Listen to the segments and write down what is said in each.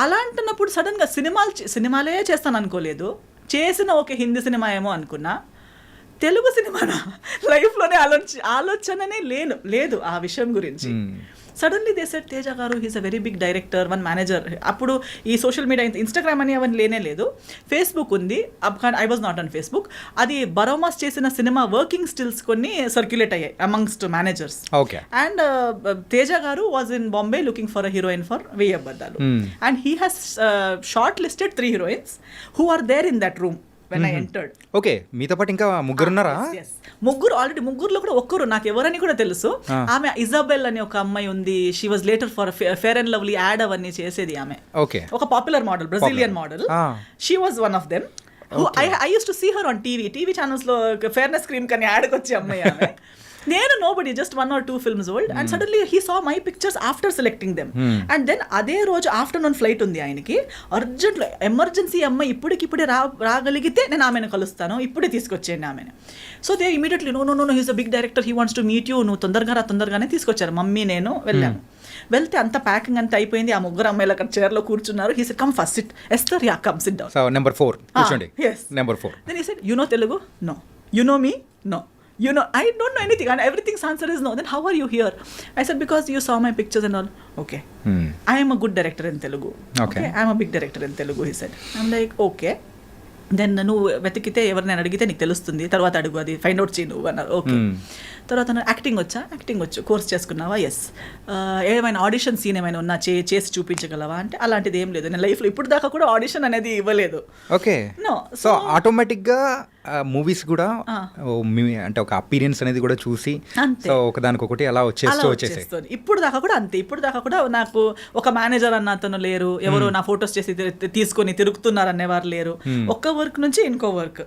అలా అంటున్నప్పుడు సడన్గా సినిమాలే చేస్తాను అనుకోలేదు, చేసిన ఒక హిందీ సినిమా ఏమో అనుకున్నా, తెలుగు సినిమానా లైఫ్లోనే ఆలోచననే లేదు ఆ విషయం గురించి. సడన్లీ దే సెడ్ తేజ గారు he's a very big director, one manager. అప్పుడు ఈ సోషల్ మీడియా ఇన్స్టాగ్రామ్ అని అవన్నీ లేనే లేదు, ఫేస్బుక్ ఉంది. I was not on Facebook. అది బరోమాస్ చేసిన సినిమా వర్కింగ్ స్టిల్స్ కొన్ని సర్క్యులేట్ అయ్యాయి అమంగ్స్ట్ మేనేజర్స్. అండ్ తేజ గారు was in Bombay looking for a heroine for వెయ్యి అబద్ధాలు. And he has short listed 3 heroines who are there in that room when I entered. Okay, మీతో పాటు ఇంకా ముగ్గురు ఉన్నారా? ఆల్రెడీ ముగ్గురులో కూడా ఒక్కరు నాకు ఎవరని కూడా తెలుసు. ఆమె ఇజాబెల్ అని ఒక అమ్మాయి ఉంది. She was later for fair and lovely ad అవన్నీ చేసేది ఆమె. ఒక popular model, Brazilian model. She was one of them. I used to see her on TV channels లో ఫేర్నెస్ క్రీమ్ కని యాడ్కి వచ్చే అమ్మాయి ఆమె. నేను nobody, just 1 or 2 films old, and suddenly he saw my pictures after selecting them. And then అదే రోజు afternoon flight ఉంది ఆయనకి, అర్జెంట్లో ఎమర్జెన్సీ అమ్మాయి ఇప్పుడే రాగలిగితే నేను ఆమెను కలుస్తాను, ఇప్పుడే తీసుకొచ్చేయండి ఆమెను. So they immediately no he's a big director, he wants to meet you, నువ్వు తొందరగానే తీసుకొచ్చారు. మమ్మీ నేను వెళ్ళాము. వెళ్తే అంత ప్యాకింగ్ అంతా అయిపోయింది. ఆ ముగ్గురు అమ్మాయిలు అక్కడ చైర్లో కూర్చున్నారు. He said come first SIT. Esther, yeah come SIT down. So number 4 కూర్చోండి. yes, number 4. then he said, you know Telugu? No. You know me? No. You know, I don't know anything, and everything's answer is no. Then how are you here? I said, because you saw my pictures and all. Okay. I am a good director in Telugu. Okay. I am a big director in Telugu, he said. I'm like, okay. Then నువ్వు వెతికితే ఎవరినైనా అడిగితే నీకు తెలుస్తుంది, తర్వాత అడుగు, అది find out చేయి నువ్వు అన్నారు. ఓకే. తర్వాత యాక్టింగ్ వచ్చు, కోర్స్ చేసుకున్నావా? ఎస్. ఏమైనా ఆడిషన్ సీన్ ఏమైనా ఉన్నా చేసి చూపించగలవా అంటే అలాంటిది ఏం లేదు. నేను లైఫ్లో ఇప్పుడు దాకా కూడా ఆడిషన్ అనేది ఇవ్వలేదు. ఓకే. నో. సో ఆటోమేటిక్గా మూవీస్ కూడా అంటే ఒక అపీరియన్స్ అనేది కూడా చూసి, సో ఒకదానికొకటి అలా వచ్చేస్తాయి. ఇప్పుడు దాకా కూడా అంతే. ఇప్పుడు దాకా కూడా నాకు ఒక మేనేజర్ అన్న అతను లేరు, ఎవరు నా ఫొటోస్ చేసి తీసుకొని తిరుగుతున్నారు అనేవారు లేరు. ఒక్క వర్క్ నుంచి ఇంకో వర్క్.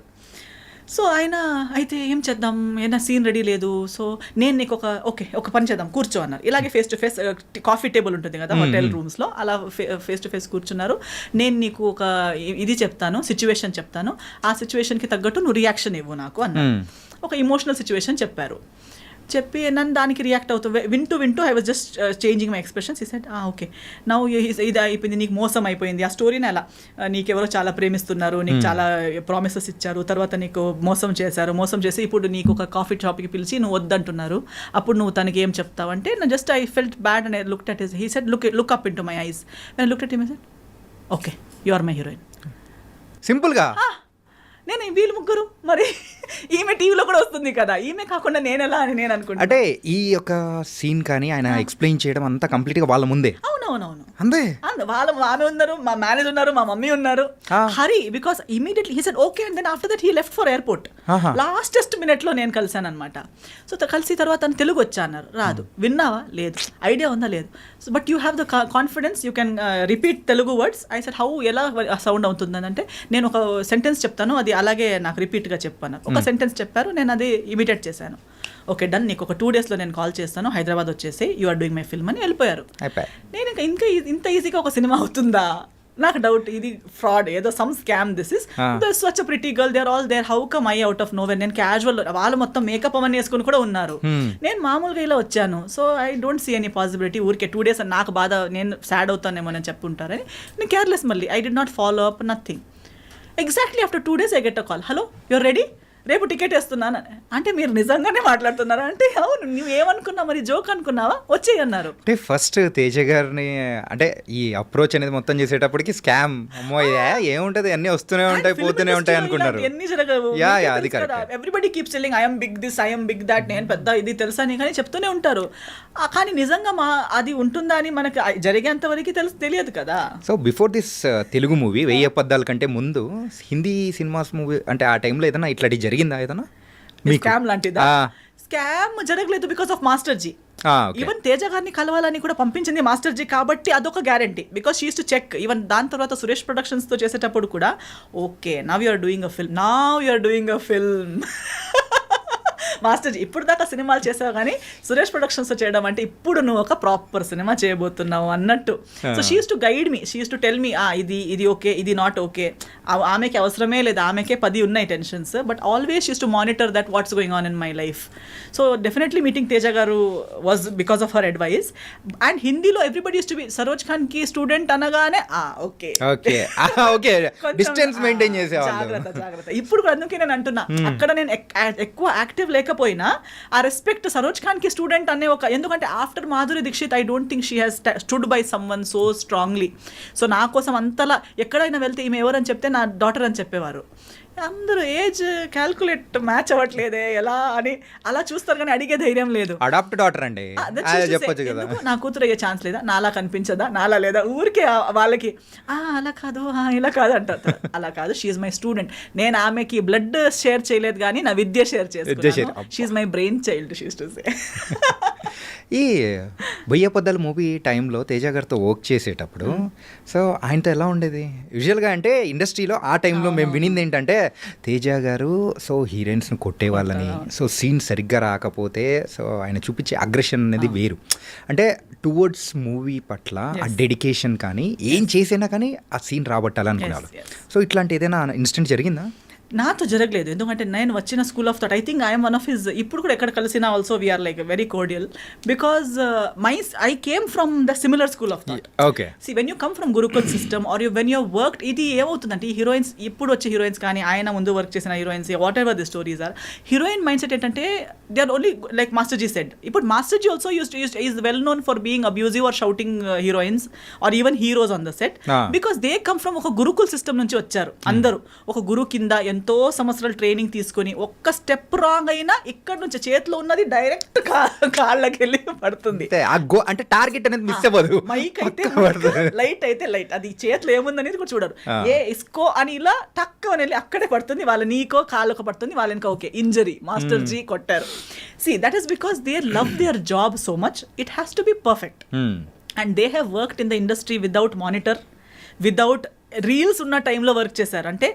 సో ఆయన అయితే ఏం చేద్దాం, ఏదైనా సీన్ రెడీ లేదు. సో నేను నీకు ఒక పని చేద్దాం, కూర్చో అన్నారు. ఇలాగే face to face coffee table ఉంటుంది కదా హోటల్ రూమ్స్లో, అలా ఫేస్ టు ఫేస్ కూర్చున్నారు. నేను నీకు ఒక ఇది చెప్తాను, సిచ్యువేషన్ చెప్తాను, ఆ సిచ్యువేషన్కి తగ్గట్టు నువ్వు రియాక్షన్ ఇవ్వు నాకు అన్నారు. ఒక ఇమోషనల్ సిచ్యువేషన్ చెప్పి నన్ను దానికి రియాక్ట్ అవుతూ వింటూ I was just changing my expressions. ఈ సెడ్ ఓకే నౌ ఇది అయిపోయింది, నీకు మోసం అయిపోయింది, ఆ స్టోరీని అలా నీకెవరో చాలా ప్రేమిస్తున్నారు, నీకు చాలా ప్రామిసెస్ ఇచ్చారు, తర్వాత నీకు మోసం చేసి ఇప్పుడు నీకు ఒక కాఫీ షాప్కి పిలిచి నువ్వు వద్దంటున్నారు, అప్పుడు నువ్వు తనకి ఏం చెప్తావు అంటే just I felt bad and I looked at his. He said look up into my eyes. When I looked at him I said okay you are my heroine. సింపుల్గా. నేను వీళ్ళు ముగ్గురు, మరి ఈమె టీవీలో కూడా వస్తుంది కదా, ఈమె కాకుండా నేను ఎలా అని నేను అనుకుంటా. అంటే ఈ యొక్క సీన్ కానీ ఆయన ఎక్స్ప్లెయిన్ చేయడం అంతా కంప్లీట్గా వాళ్ళ ముందే. అవునవునవును, అంతే. ఆమె ఉన్నారు, మా మేనేజర్ ఉన్నారు, మా మమ్మీ ఉన్నారు. Hari because immediately he said okay and then after that he left for airport. Lastest మినిట్లో నేను కలిసాను అనమాట. సో కలిసి తర్వాత తను తెలుగు వచ్చా అన్నారు. రాదు. విన్నావా? లేదు. ఐడియా ఉందా? లేదు. So but you have the confidence, you can repeat Telugu words. I said how, ఎలా సౌండ్ అవుతుందని అంటే నేను ఒక సెంటెన్స్ చెప్తాను, అది అలాగే నాకు రిపీట్గా చెప్పాను. ఒక సెంటెన్స్ చెప్పారు, నేను అది ఇమిటేట్ చేశాను. ఓకే డన్, నీకు ఒక 2 daysలో నేను కాల్ చేస్తాను, హైదరాబాద్ వచ్చేసి you are doing my film అని వెళ్ళిపోయారు. నేను ఇంకా ఇంత ఈజీగా ఒక సినిమా అవుతుందా నాకు డౌట్. ఇది ఫ్రాడ్, ఏదో some scam. This is such a pretty girl, they are all there, how come I out of nowhere. నేను క్యాజువల్, వాళ్ళు మొత్తం మేకప్ అవన్నీ వేసుకుని కూడా ఉన్నారు, నేను మామూలుగా ఇలా వచ్చాను. So I don't see any possibility. ఊరికే 2 days నాకు బాధ, నేను సాడ్ అవుతానేమో నేను చెప్పుంటారని నేను కేర్లెస్. మళ్ళీ I did not follow up nothing. Exactly after 2 days I get a call, hello you're ready, రేపు టికెట్ వేస్తున్నాను. అంటే మీరు నిజంగానే మాట్లాడుతున్నారా అంటే అవును. నువ్వు ఏమనుకున్నావు, మరి జోక్ అనుకున్నావా, వచ్చేయి అన్నారు. అంటే ఫస్ట్ తేజ గారిని అంటే ఈ అప్రోచ్ అనేది మొత్తం చేసేటప్పటికి స్కామ్, అమ్మో ఏముంటది, అన్ని వస్తూనే ఉంటాయి పోతూనే ఉంటాయి అనుకున్నారు. ఎన్ని జరగవు. Everybody keeps telling I'm big this, I'm big that, నేను పెద్ద ఇది తెలుసా అని కానీ చెప్తూనే ఉంటారు. కానీ నిజంగా అది ఉంటుందా అని మనకి జరిగేంత వరకు తెలియదు కదా. So before this Telugu movie 1000 అబద్ధాల కంటే ముందు హిందీ సినిమాస్ మూవీ అంటే ఆ టైంలో ఏదైనా ఇట్లాంటి జరిగిందా? ఏదైనా స్కామ్ లాంటిదా? స్కామ్ జరగలేదు because of master ji. Even Teja గారిని కలవాలని కూడా పంపించింది మాస్టర్ జీ కాబట్టి అదొక guarantee. Because she used to check. Even దాని తర్వాత సురేష్ ప్రొడక్షన్స్ తో చేసేటప్పుడు కూడా okay now you are doing a film, మాస్టర్జీ ఇప్పుడు దాకా సినిమాలు చేసావు కానీ సురేష్ ప్రొడక్షన్స్ చేయడం అంటే ఇప్పుడు నువ్వు ఒక ప్రాపర్ సినిమా చేయబోతున్నావు అన్నట్టు. So she used to guide me, she used to tell me ఇది ఓకే, ఇది నాట్ ఓకే, ఆమెకి అవసరమే లేదు, ఆమెకే 10 ఉన్నాయి tensions, but always used to monitor that what's going on in my life. So definitely meeting Teja గారు was because of her advice. And హిందీలో everybody used to be Saroj Khan కి స్టూడెంట్ అనగానే ఓకే ఓకే డిస్టెన్స్ మెయింటైన్ చేసేవాళ్ళు. జాగ్రత్త. ఇప్పుడు కూడా అందుకే నేను అంటున్నా, అక్కడ నేను ఎక్కువ యాక్టివ్ లేకపోయినా ఆ రెస్పెక్ట్ సరోజ్ ఖాన్ కి స్టూడెంట్ అనే ఒక, ఎందుకంటే after Madhuri Dixit I don't think she has stood by someone so strongly. So నా కోసం అంతలా ఎక్కడైనా వెళ్తే ఈమె ఎవరని చెప్తే నా డాటర్ అని చెప్పేవారు. అందరూ ఏజ్ క్యాల్కులేట్ మ్యాచ్ అవ్వట్లేదే ఎలా అని అలా చూస్తారు కానీ అడిగే ధైర్యం లేదు. అడాప్ట్ డాటర్ అండి చెప్పొచ్చు కదా, నా కూతురు అయ్యే ఛాన్స్ లేదా, నాలా కనిపించదా, నాలా లేదా, ఊరికే వాళ్ళకి అలా కాదు ఇలా కాదు అంటారు. అలా కాదు, షీఈ్ మై స్టూడెంట్. నేను ఆమెకి బ్లడ్ షేర్ చేయలేదు కానీ నా విద్య షేర్ చేసుకున్నాను. She's my brainchild she's to say. ఈ బొయ్య పొద్దల మూవీ టైంలో తేజ గారితో వర్క్ చేసేటప్పుడు సో ఆయనతో ఎలా ఉండేది? యూజువల్గా అంటే ఇండస్ట్రీలో ఆ టైంలో మేము వినింది ఏంటంటే తేజ గారు సో హీరోయిన్స్ని కొట్టేవాళ్ళని, సో సీన్ సరిగ్గా రాకపోతే సో ఆయన చూపించే అగ్రెషన్ అనేది వేరు, అంటే టువర్డ్స్ మూవీ పట్ల ఆ డెడికేషన్ కానీ ఏం చేసినా కానీ ఆ సీన్ రాబట్టాలనుకున్నారు. సో ఇట్లాంటి ఏదైనా ఇన్సిడెంట్ జరిగిందా? నాతో జరగలేదు, ఎందుకంటే నేను వచ్చిన school of thought, I think I'm one of his, ఇప్పుడు కూడా ఎక్కడ కలిసినా also we're like very cordial because I came from the similar school of thought. Okay, see when you come from gurukul system are you when you worked, ఇది ఏమవుతుందంటే ఈ heroines ఇప్పుడు వచ్చే heroines కానీ ఆయన ముందు వర్క్ చేసిన heroines whatever the stories are, heroine mind set ఏంటంటే దే ఆర్ ఓన్లీ లైక్ మాస్టర్జీ సెడ్. ఇప్పుడు మాస్టర్జీ also is well known for being abusive or shouting heroines or even heroes on the set because they come from ఒక gurukul system నుంచి వచ్చారు అందరూ. ఒక గురు కింద ఎంతో సంవత్సరాలు ట్రైనింగ్ తీసుకొని ఒక్క స్టెప్ రాంగ్ అయినా ఇక్కడ నుంచి చేతిలో ఉన్నది డైరెక్ట్ కాళ్ళకి వెళ్ళి పడుతుంది. అంటే టార్గెట్ అనేది మిస్ అవ్వదు. మైక్ అయితే లైట్ అయితే లైట్, అది చేతిలో ఏముందనేది కూడా చూడరు. ఇస్కో అని ఇలా టక్ అని వెళ్ళి అక్కడే పడుతుంది, వాళ్ళ నీకో కాళ్ళకు పడుతుంది, వాళ్ళకి ఓకే ఇంజరీ, మాస్టర్ జీ కొట్టారు. See that is because they love their job so much, it has to be perfect. And they have worked in the industry without monitor, without reels ఉన్న టైంలో వర్క్ చేశారు. అంటే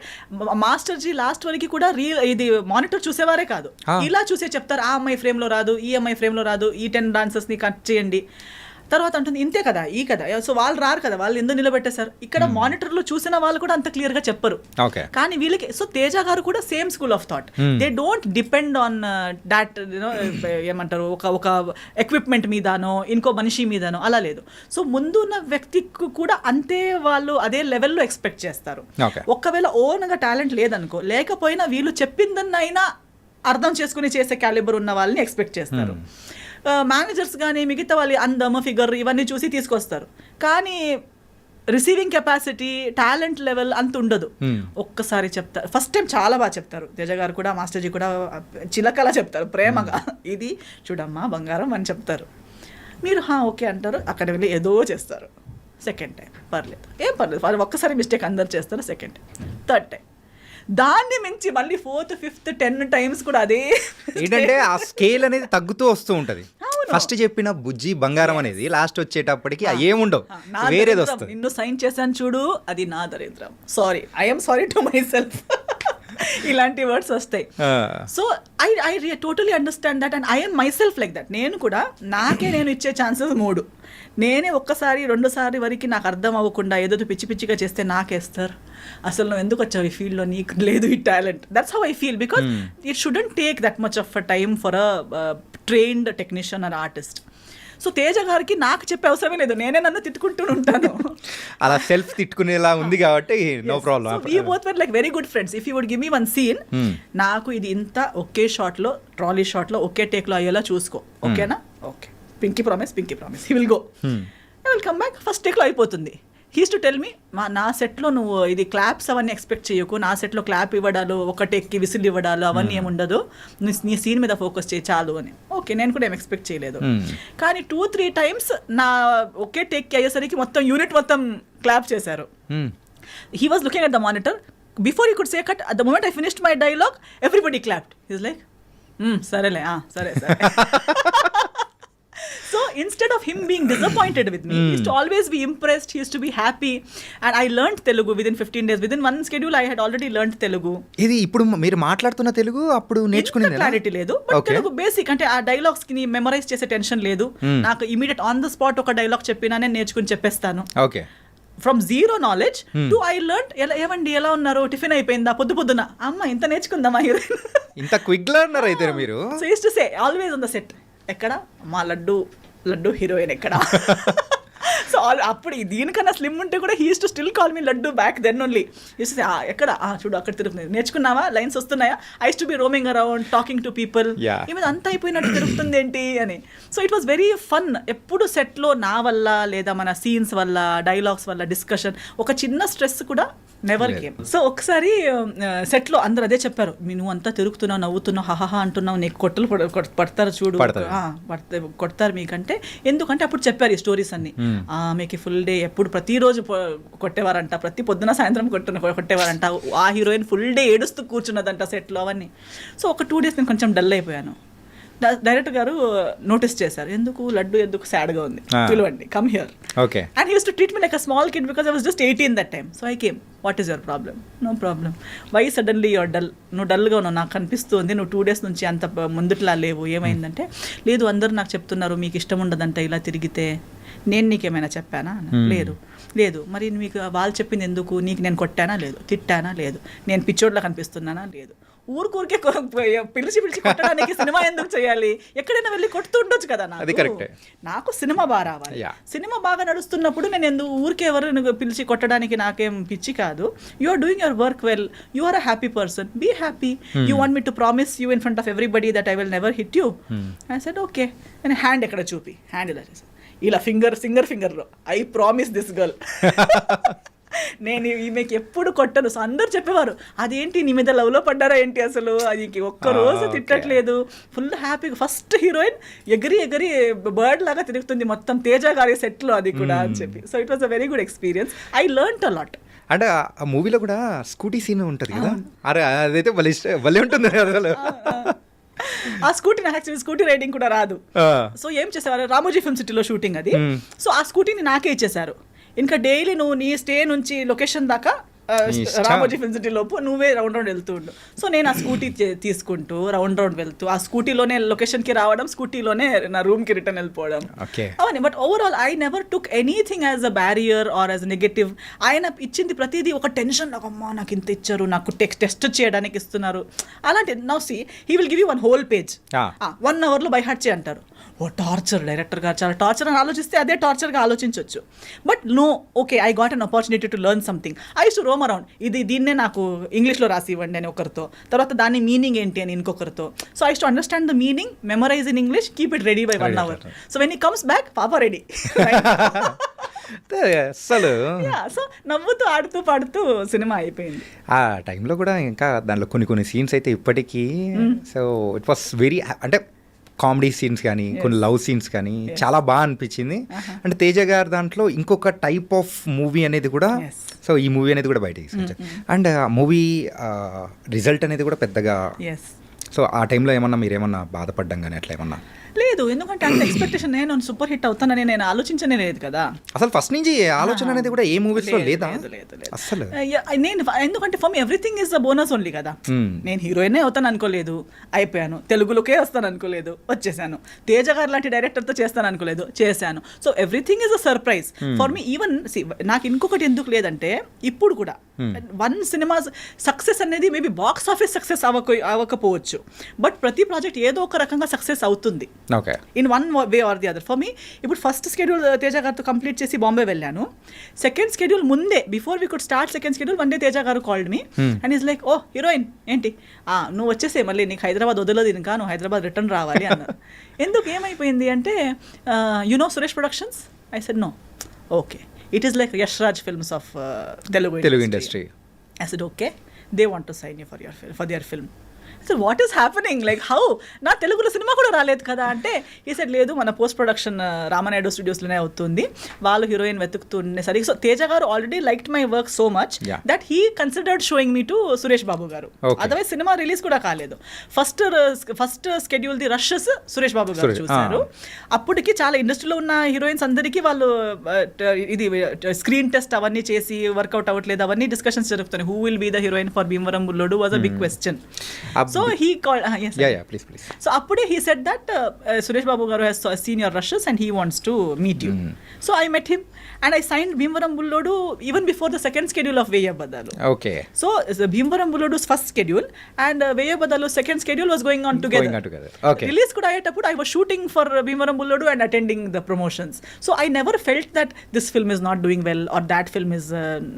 మాస్టర్జీ లాస్ట్ వరకు కూడా ఇది monitor చూసేవారే కాదు, ఇలా చూసే చెప్తారు ఆ అమ్మాయి ఫ్రేమ్లో రాదు, ఈ అమ్మాయి ఫ్రేమ్లో రాదు, ఈ 10 డాన్సర్స్ని కట్ చేయండి. తర్వాత అంటుంది ఇంతే కదా ఈ కదా, సో వాళ్ళు రారు కదా, వాళ్ళు ఎందుకు నిలబెట్టేశారు. ఇక్కడ మానిటర్లో చూసిన వాళ్ళు కూడా అంత క్లియర్గా చెప్పరు, కానీ వీళ్ళకి. సో తేజ గారు కూడా same school of thought, they don't depend on that you know ఏమంటారు ఒక ఎక్విప్మెంట్ మీదనో ఇంకో మనిషి మీదనో, అలా లేదు. సో ముందున్న వ్యక్తికి కూడా అంతే వాళ్ళు అదే లెవెల్లో ఎక్స్పెక్ట్ చేస్తారు. ఒకవేళ ఓన్గా టాలెంట్ లేదనుకో, లేకపోయినా వీళ్ళు చెప్పిందన్నైనా అర్థం చేసుకుని చేసే క్యాలిబర్ ఉన్న వాళ్ళని ఎక్స్పెక్ట్ చేస్తారు. మేనేజర్స్ కానీ మిగతా వాళ్ళు అందము ఫిగర్ ఇవన్నీ చూసి తీసుకొస్తారు, కానీ రిసీవింగ్ కెపాసిటీ టాలెంట్ లెవెల్ అంత ఉండదు. ఒక్కసారి చెప్తారు, ఫస్ట్ టైం చాలా బాగా చెప్తారు తేజ గారు కూడా, మాస్టర్జీ కూడా చిలకలా చెప్తారు ప్రేమగా, ఇది చూడమ్మా బంగారం అని చెప్తారు. మీరు ఓకే అంటారు, అక్కడ వెళ్ళి ఏదో చేస్తారు. సెకండ్ టైం పర్లేదు, ఏం పర్లేదు, వాళ్ళు ఒక్కసారి మిస్టేక్ అందరు చేస్తారు. సెకండ్ టైం, థర్డ్ టైం, దాన్ని మించి మళ్ళీ 4th 5th 10 times కూడా అదే ఏంటంటే ఆ స్కేల్ అనేది తగ్గుతూ వస్తూ ఉంటది. ఫస్ట్ చెప్పిన బుజ్జి బంగారం అనేది లాస్ట్ వచ్చేటప్పటికి ఏముండవు, వేరేది వస్తుంది. నిన్ను సైన్ చేశాను చూడు, అది నా దరిద్రం, sorry I'm sorry to my self, ఇలాంటి వర్డ్స్ వస్తాయి. So I totally understand that and I M my self like that. నేను కూడా నేను ఇచ్చే ఛాన్సెస్ 3, నేనే ఒక్కసారి 2 సారి వరకు నాకు అర్థం అవ్వకుండా ఏదో పిచ్చి పిచ్చిగా చేస్తే నాకేస్తారు, అసలు నువ్వు ఎందుకు వచ్చావు ఈ ఫీల్డ్లో, నీకు లేదు ఈ talent. That's how I feel because it shouldn't take that much of a time for a trained technician are artist. So Teja గారికి నాకు చెప్పే అవసరమే లేదు, నేనే నన్ను తిట్టుకుంటూ ఉంటాను. అలా సెల్ఫ్ తిట్టుకునేలా ఉంది కాబట్టి no problem. We both were like very good friends. If you would give me one scene, నాకు ఇది ఇంత ఒకే షాట్లో ట్రాలీ షాట్లో ఒకే టేక్లో అయ్యేలా చూసుకో, ఓకేనా? Okay, pinky promise he will go, I will come back, first టేక్లో అయిపోతుంది. హీస్ టు టెల్ మీ, నా సెట్లో నువ్వు ఇది క్లాప్స్ అవన్నీ ఎక్స్పెక్ట్ చేయకు, నా సెట్లో క్లాప్ ఇవ్వడాలు ఒక టేక్కి విసిల్ ఇవ్వడాలు అవన్నీ ఏముండదు, నీ సీన్ మీద ఫోకస్ చేయి చాలు అని. ఓకే, నేను కూడా ఏం ఎక్స్పెక్ట్ చేయలేదు, కానీ 2-3 times నా ఒకే టేక్కి అయ్యేసరికి మొత్తం యూనిట్ మొత్తం క్లాప్ చేశారు. He was looking at the monitor, before you could say cut, at the moment I finished my dialogue everybody clapped. He's like సరేలే సరే. So instead of him being disappointed with me, he used to always be impressed, he used to be happy. And I learned Telugu within 15 days. Within one schedule I had already learned Telugu. ఇది ఇప్పుడు మీరు మాట్లాడుతున్న తెలుగు అప్పుడు నేర్చుకునేది clarity లేదు, but Telugu basic అంటే ఆ dialogues కి మెమరైజ్ చేసే టెన్షన్ లేదు. నాకు ఇమీడియట్ ఆన్ ద స్పాట్ ఒక డైలాగ్ చెప్పినా నేను నేర్చుకుని చెప్పేస్తాను. Okay. From zero knowledge to I learn. ఏమండి ఎలా ఉన్నారు, టిఫిన్ అయిపోయిందా, పొద్దున అమ్మ ఇంత నేర్చుకుందామా హీరోయిన్, ఇంత క్విక్ లెర్నర్ అయితే మీరు. So use to say always on the set, ఎక్కడ మా లడ్డు హీరోయిన్ ఎక్కడ. సో అప్పుడు దీనికన్నా స్లిమ్ ఉంటే కూడా he used to still call me laddu back then only. Used to say ఎక్కడ చూడు అక్కడ తిరుగుతుంది, నేర్చుకున్నావా, లైన్స్ వస్తున్నాయా. I used to be roaming around talking to people, ఈమె అంత అయిపోయినట్టు తిరుగుతుంది ఏంటి అని. So it was very fun. ఎప్పుడు సెట్లో నా వల్ల లేదా మన సీన్స్ వల్ల డైలాగ్స్ వల్ల డిస్కషన్ ఒక చిన్న స్ట్రెస్ కూడా నెవర్ కేమ్. సో ఒకసారి సెట్లో అందరూ అదే చెప్పారు, నువ్వు అంతా తిరుగుతున్నావు, నవ్వుతున్నావు, హహహా అంటున్నావు, నీకు కొట్టలు పడతారు చూడు, కొడతారు మీకంటే. ఎందుకంటే అప్పుడు చెప్పారు ఈ స్టోరీస్ అన్ని. మీకు ఫుల్ డే ఎప్పుడు ప్రతిరోజు కొట్టేవారంట, ప్రతి పొద్దున సాయంత్రం కొట్టేవారంట, ఆ హీరోయిన్ ఫుల్ డే ఏడుస్తూ కూర్చున్నదంట సెట్లో అవన్నీ. సో ఒక 2 days నేను కొంచెం డల్ అయిపోయాను. డైరెక్టర్ గారు నోటీస్ చేశారు, లడ్డు ఎందుకు సాడ్గా ఉంది, పిలవండి, come here. Okay. And he used to treat me like a small kid because I was just 18 that time. So I came, what is your problem? No problem. Why suddenly your dull? నువ్వు డల్గా ఉన్నావు, నాకు కనిపిస్తుంది, నువ్వు 2 days నుంచి అంత ముందుట్లా లేవు, ఏమైందంటే. లేదు, అందరూ నాకు చెప్తున్నారు మీకు ఇష్టం ఉండదంట ఇలా తిరిగితే, నేను నీకేమైనా చెప్పానా? లేదు. మరి మీకు వాళ్ళు చెప్పింది ఎందుకు? నీకు నేను కొట్టానా? లేదు. తిట్టానా? లేదు. నేను పిచ్చోడ్లా కనిపిస్తున్నానా? లేదు. ఊరికే పిలిచి కొట్టడానికి సినిమా ఎందుకు చేయాలి? ఎక్కడైనా వెళ్ళి కొడుతూ ఉండొచ్చు కదా. నాకు సినిమా బాగా రావాలి. సినిమా బాగా నడుస్తున్నప్పుడు నేను ఎందుకు ఊరికే ఎవరు పిలిచి కొట్టడానికి నాకేం పిచ్చి కాదు. You are doing your work well, you are a happy person, be happy. You want me to promise you in front of everybody that I will never hit you. I said okay. నేను hand ఎక్కడ చూపి, hand ఇలా ఫింగర్లో I promise this girl, నేను ఈమెకి ఎప్పుడు కొట్టను. So అందరు చెప్పేవారు, అదేంటి నీ మీద లవ్లో పడ్డారా ఏంటి అసలు, అది ఒక్కరోజు తిట్టట్లేదు, ఫుల్ హ్యాపీగా. ఫస్ట్ హీరోయిన్ ఎగిరి బర్డ్ లాగా తిరుగుతుంది మొత్తం తేజ గారి సెట్లో, అది కూడా అని చెప్పి. So it was a very good experience. I learned a lot. అంటే ఆ మూవీలో కూడా స్కూటీ సీన్ ఉంటుంది కదా, అరే అదైతే భలే ఉంటుంది అసలు. ఆ స్కూటీ నాకు యాక్చువల్లీ స్కూటీ రైడింగ్ కూడా రాదు. సో ఏం చేసేవారు, రామోజీ ఫిల్మ్ సిటీలో షూటింగ్ అది. సో ఆ స్కూటీని నాకే ఇచ్చేసారు. ఇంకా డైలీ నువ్వు నీ స్టే నుంచి లొకేషన్ దాకా రామోజీ ఫిల్మ్ సిటీ లోపు నువ్వే రౌండ్ వెళ్తూ ఉండు. సో నేను ఆ స్కూటీ తీసుకుంటూ రౌండ్ వెళ్తూ ఆ స్కూటీలోనే లొకేషన్కి రావడం, స్కూటీలోనే నా రూమ్కి రిటర్న్ వెళ్ళిపోవడం అవన్నీ. But overall I never took anything as a barrier or as a negative. ఆయన ఇచ్చింది ప్రతిదీ ఒక టెన్షన్, నాకు అమ్మా నాకు ఇంత ఇచ్చారు, నాకు టెస్ట్ చేయడానికి ఇస్తున్నారు అలాంటి. Now see he will give you 1 whole page, 1 hour by heart చేయి అంటారు. ఓ టార్చర్, డైరెక్టర్ గారు చాలా టార్చర్ అని ఆలోచిస్తే అదే టార్చర్గా ఆలోచించవచ్చు. But no, okay, I got an opportunity to learn something. I used to roam around, దీన్నే నాకు ఇంగ్లీష్లో రాసి ఇవ్వండి అని ఒకరితో, తర్వాత దాని మీనింగ్ ఏంటి అని ఇంకొకరితో. So I to understand the meaning, memorize in English, keep it ready by 1 hour. So when he comes back, పాపా రెడీ. అసలు సో నవ్వుతూ ఆడుతూ పాడుతూ సినిమా అయిపోయింది. ఆ టైంలో కూడా ఇంకా దాంట్లో కొన్ని సీన్స్ అయితే ఇప్పటికీ, సో ఇట్ వాస్ వెరీ, అంటే కామెడీ సీన్స్ కానీ కొన్ని లవ్ సీన్స్ కానీ చాలా బాగా అనిపించింది. అంటే తేజ గారు దాంట్లో ఇంకొక టైప్ ఆఫ్ మూవీ అనేది కూడా, సో ఈ మూవీ అనేది కూడా బయటకి తీసుకొచ్చారు. అండ్ మూవీ రిజల్ట్ అనేది కూడా పెద్దగా, సో ఆ టైంలో ఏమన్నా మీరేమన్నా బాధపడ్డం కానీ అట్లా ఏమన్నా? లేదు, ఎందుకంటే అంత ఎక్స్పెక్టేషన్, నేను సూపర్ హిట్ అవుతానని నేను ఆలోచించనే లేదు కదా అసలు. ఫస్ట్ నుంచి ఆలోచన అనేది కూడా ఏ మూవీస్ లో లేదా అసలు. నేను ఎందుకంటే for me everything is the bonus only కదా. నేను హీరోయినే అవుతాను అనుకోలేదు, అయిపోయాను. తెలుగులోకే వస్తాను అనుకోలేదు, వచ్చేసాను. తేజ గారు లాంటి డైరెక్టర్తో చేస్తాను అనుకోలేదు, చేశాను. So everything is a surprise for me. Even నాకు ఇంకొకటి ఎందుకు లేదంటే, ఇప్పుడు కూడా 1 సినిమా సక్సెస్ అనేది మేబీ బాక్స్ ఆఫీస్ సక్సెస్ అవ్వకపోవచ్చు, బట్ ప్రతి ప్రాజెక్ట్ ఏదో ఒక రకంగా సక్సెస్ అవుతుంది in 1 way or the other. For me ఇప్పుడు ఫస్ట్ స్కెడ్యూల్ తేజ గారితో కంప్లీట్ చేసి బాంబే వెళ్ళాను. సెకండ్ స్కెడ్యూల్ ముందే, before we could start second schedule, one day Teja గారు called me and is like, oh heroine ఏంటి, నువ్వు వచ్చేసే, మళ్ళీ నీకు హైదరాబాద్ వదలదు ఇంకా, నువ్వు హైదరాబాద్ రిటర్న్ రావాలి అన్నారు. ఎందుకు, ఏమైపోయింది అంటే, you know Suresh Productions? I said no. Okay, it is like Yash Raj Films of Telugu industry. I said, okay, they want to sign you for their film. So what is happening like how నా తెలుగులో cinema కూడా రాలేదు కదా అంటే ఈ said లేదు మన post production Ramanaidu స్టూడియోస్లోనే అవుతుంది, వాళ్ళు హీరోయిన్ వెతుకుతుండేసరికి సో తేజ గారు already liked my work so much that he considered showing me to Suresh Babu గారు. అదర్వైజ్ సినిమా రిలీజ్ కూడా కాలేదు. First schedule the rushes Suresh Babu గారు చూశారు. అప్పటికి చాలా ఇండస్ట్రీలో ఉన్న హీరోయిన్స్ అందరికీ వాళ్ళు ఇది స్క్రీన్ టెస్ట్ అవన్నీ చేసి వర్కౌట్ అవ్వట్లేదు, అవన్నీ డిస్కషన్స్ జరుగుతున్నాయి. Who will be the heroine for Bhimavaram Bullodu was a big question. So he called please. So appude he said that Suresh Babu garu has seen your rushes and he wants to meet you. So I met him and I signed Bhimvaram Bullodu even before the second schedule of Veya Badalu. Okay. So Bhimvaram Bullodu's first schedule and Veya Badalu's second schedule was going on together. Okay. Release kuda ayetappudu I was shooting for Bhimvaram Bullodu and attending the promotions. So I never felt that this film is not doing well or that film is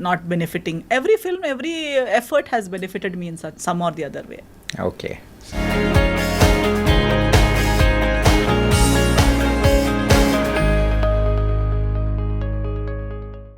not benefiting. Every film, every effort has benefited me in some or the other way. Okay.